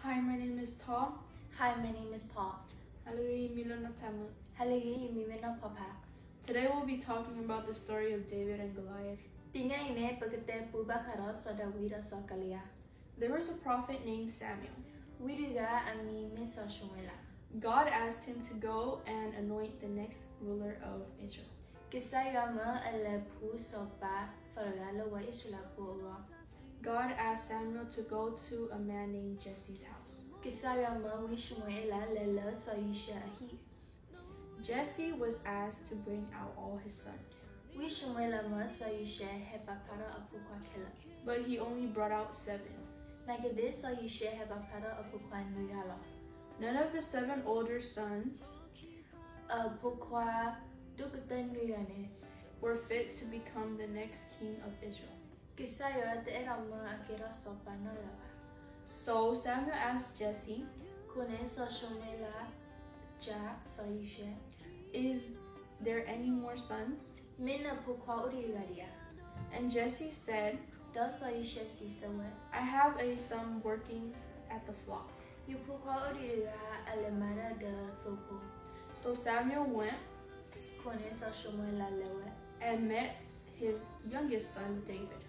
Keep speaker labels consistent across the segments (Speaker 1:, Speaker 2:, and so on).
Speaker 1: Hi, my name is Tom.
Speaker 2: Hi, my name is Paul.
Speaker 1: Today we'll be talking about the story of David and Goliath. There was a prophet named Samuel. God asked him to go and anoint the next ruler of Israel. God asked Samuel to go to a man named Jesse's house. Jesse was asked to bring out all his sons, but he only brought out 7. None of the 7 older sons were fit to become the next king of Israel. So Samuel asked Jesse, "Is there any more sons?" And Jesse said, "I have a son working at the flock." So Samuel went and met his youngest son David.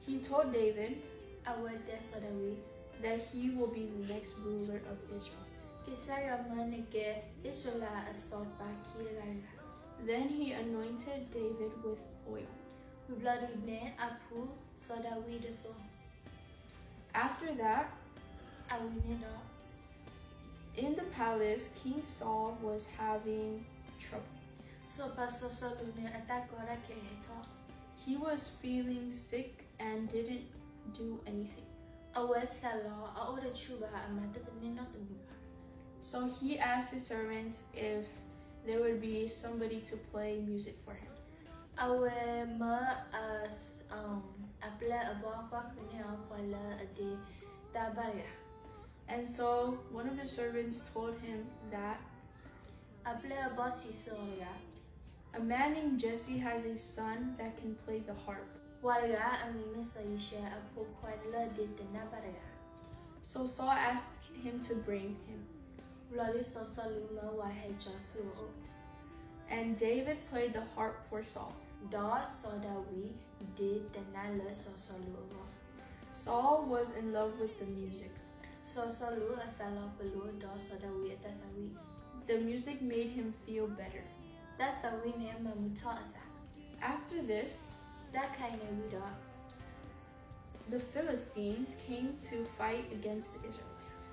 Speaker 1: He told David that he will be the next ruler of Israel. Then he anointed David with oil. After that, in the palace, King Saul was having trouble. He was feeling sick and didn't do anything. So he asked his servants if there would be somebody to play music for him. And so one of the servants told him that a man named Jesse has a son that can play the harp. So Saul asked him to bring him. And David played the harp for Saul. Saul was in love with the music. The music made him feel better. After this, the Philistines came to fight against the Israelites.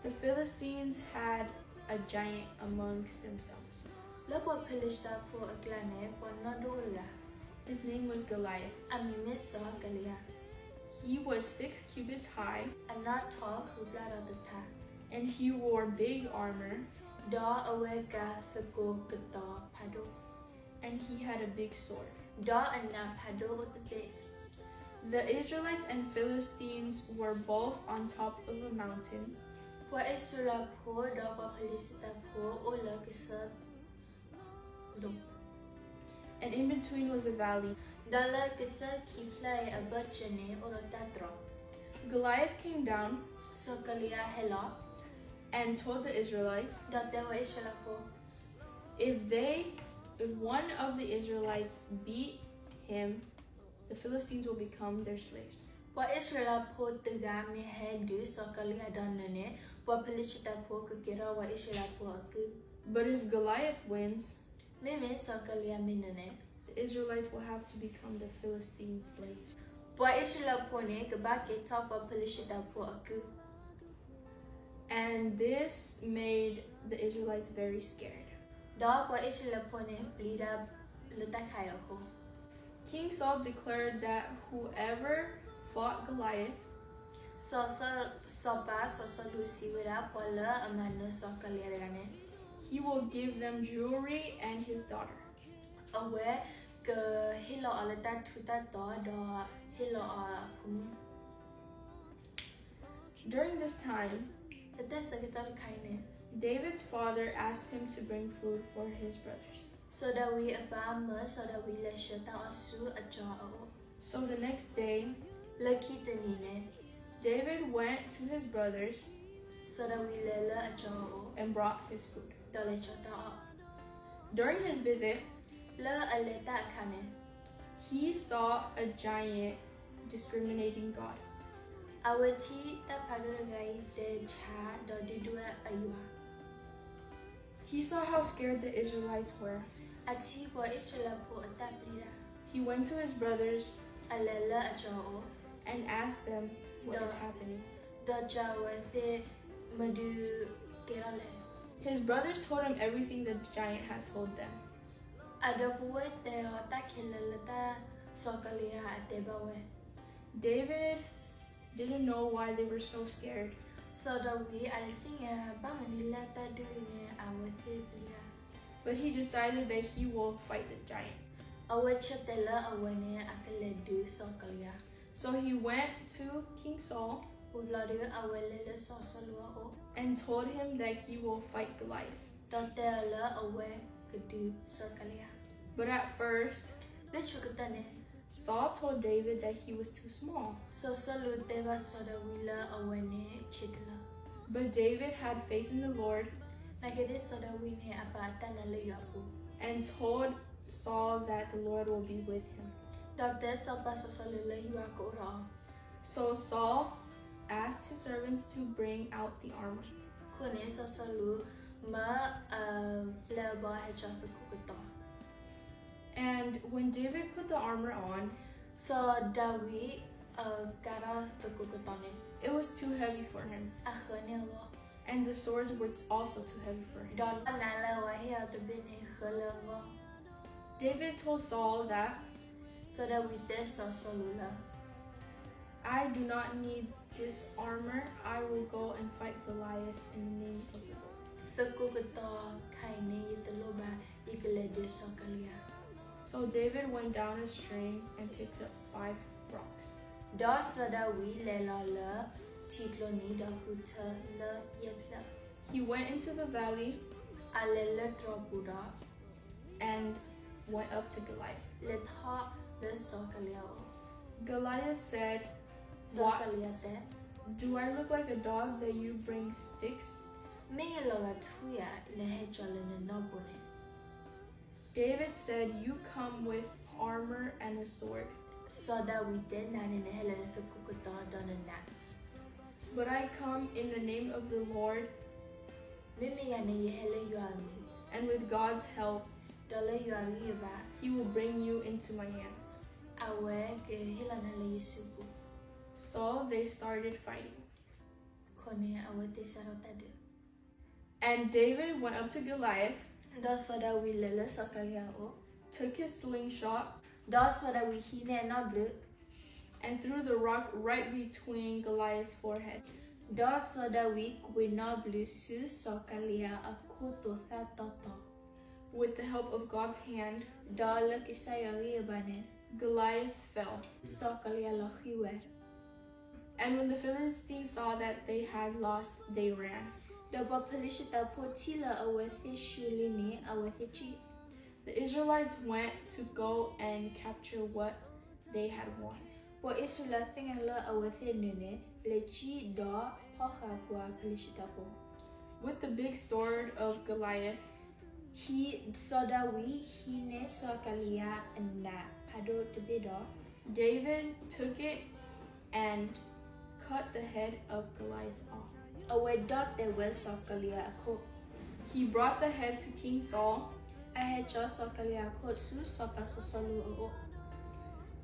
Speaker 1: The Philistines had a giant amongst themselves. His name was Goliath. He was 6 cubits high, and he wore big armor, and he had a big sword. The Israelites and Philistines were both on top of a mountain, and in between was a valley. Goliath came down and told the Israelites, if one of the Israelites beat him, the Philistines will become their slaves. But if Goliath wins, the Israelites will have to become the Philistine slaves. And this made the Israelites very scared. King Saul declared that whoever fought Goliath he will give them jewelry and his daughter. During this time, David's father asked him to bring food for his brothers.
Speaker 2: So that we abama so that we le shata asu ajao.
Speaker 1: So the next day,
Speaker 2: Lucky tanine.
Speaker 1: David went to his brothers
Speaker 2: So that we le ajao.
Speaker 1: and brought his food.
Speaker 2: Dole chata.
Speaker 1: During his visit,
Speaker 2: Le aleta kane.
Speaker 1: he saw a giant discriminating God.
Speaker 2: Awati ta paduragai de cha do didua ayua.
Speaker 1: He saw how scared the Israelites were.
Speaker 2: Ati wa Israel po ataplira.
Speaker 1: He went to his brothers
Speaker 2: Alela ajao.
Speaker 1: and asked them what is
Speaker 2: No.
Speaker 1: happening.
Speaker 2: Do jawathe madu kerale.
Speaker 1: His brothers told him everything the giant had told them.
Speaker 2: Adavuwe te ta kelelata sokalia atebawe.
Speaker 1: David didn't know why they were so scared,
Speaker 2: So that we althing bamanila ta duine awathe plira.
Speaker 1: but he decided that he will fight the giant.
Speaker 2: Awachatela awane akale du sokalia.
Speaker 1: So he went to King Saul
Speaker 2: Uladu awelele sosalua o.
Speaker 1: and told him that he will fight Goliath.
Speaker 2: Dotela awe kudu sokalia.
Speaker 1: But at first,
Speaker 2: Lechukatane.
Speaker 1: Saul told David that he was too small.
Speaker 2: So saluteva soda wila awane chitla.
Speaker 1: But David had faith in the Lord
Speaker 2: Nagede soda wine apata nalayapu.
Speaker 1: and told Saul that the Lord will be with him.
Speaker 2: Doctor sapasa salula yuakura.
Speaker 1: So Saul asked his servants to bring out the armor.
Speaker 2: Kone sa salu ma pleba hechafa kukuta.
Speaker 1: And when David put the armor on,
Speaker 2: So dawi kara the kukutane.
Speaker 1: it was too heavy for him,
Speaker 2: Akhane wa.
Speaker 1: and the swords were also too heavy for him.
Speaker 2: Don nala wa hiya the bene khala wa.
Speaker 1: David told Saul that,
Speaker 2: So that we te sa salula.
Speaker 1: I do not need this armor. I will go and fight Goliath in the name of the Lord.
Speaker 2: The kukuta kaine yitaloba ikale de sokalia.
Speaker 1: So David went down a stream and picked up 5 rocks.
Speaker 2: Da sada we le la la titlo ni da huta la yetla.
Speaker 1: He went into the valley
Speaker 2: Alele trapura
Speaker 1: and went up to Goliath.
Speaker 2: le tha le sokalia.
Speaker 1: Goliath said, "What?
Speaker 2: Sokalia te.
Speaker 1: Do I look like a dog that you bring sticks?"
Speaker 2: Me loga tuya le hechale ne nobune.
Speaker 1: David said, "You come with armor and a sword,
Speaker 2: So that we did not in the hell of the kukuta done a nap.
Speaker 1: but I come in the name of the Lord,
Speaker 2: Mimi gana ye hele you are me.
Speaker 1: and with God's help,
Speaker 2: Dollar you are riba.
Speaker 1: he will bring you into my hands."
Speaker 2: Awe ke hilana le yesuku.
Speaker 1: So they started fighting.
Speaker 2: Kone awe te sarota de.
Speaker 1: And David went up to Goliath,
Speaker 2: Da soda we lele sokalia o.
Speaker 1: took his slingshot,
Speaker 2: Da soda we hine na blu.
Speaker 1: and threw the rock right between Goliath's forehead.
Speaker 2: Da soda we na blu su sokalia akuto tha toto.
Speaker 1: With the help of God's hand,
Speaker 2: Da le kisaya ribane.
Speaker 1: Goliath fell.
Speaker 2: Sokalia lo hiwe.
Speaker 1: And when the Philistines saw that they had lost, they ran.
Speaker 2: Da ba pelishita potila awe the shulini awe the chi.
Speaker 1: The Israelites went to go and capture what they had won.
Speaker 2: Wa isula thingala awe the nune. Le chi da poha kwa pelishita po.
Speaker 1: With the big sword of Goliath,
Speaker 2: He soda we hine sokalia na pado de bida.
Speaker 1: David took it and cut the head of Goliath off.
Speaker 2: Awe dot de we sokalia ko.
Speaker 1: He brought the head to King Saul,
Speaker 2: Ahecha sokalia ko su sopa sosalu o.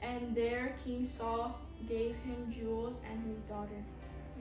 Speaker 1: and there King Saul gave him jewels and his daughter.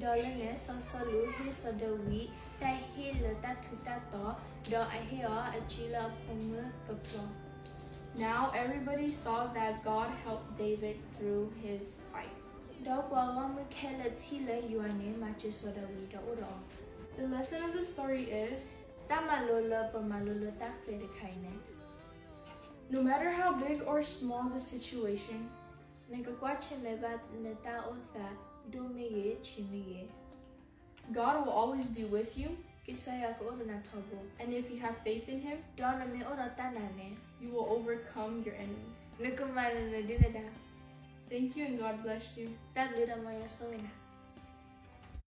Speaker 2: Dolenge sosalu he soda we tai he le ta tuta to do ahea achila pomu kaplo.
Speaker 1: Now everybody saw that God helped David through his fight.
Speaker 2: Do bawa mu kela tila yuane machi soda we do o.
Speaker 1: The lesson of the story is,
Speaker 2: Tamalola pamalola ta kle kaine.
Speaker 1: no matter how big or small the situation,
Speaker 2: Nagakwache lebat neta otha do meye chimeye.
Speaker 1: God will always be with you,
Speaker 2: Isaya ko oro na tobo.
Speaker 1: And if you have faith in him,
Speaker 2: Dona me oro tanane.
Speaker 1: you will overcome your enemy.
Speaker 2: Nukumana na dinada.
Speaker 1: Thank you and God bless you.
Speaker 2: Tagluda mo yaso ina.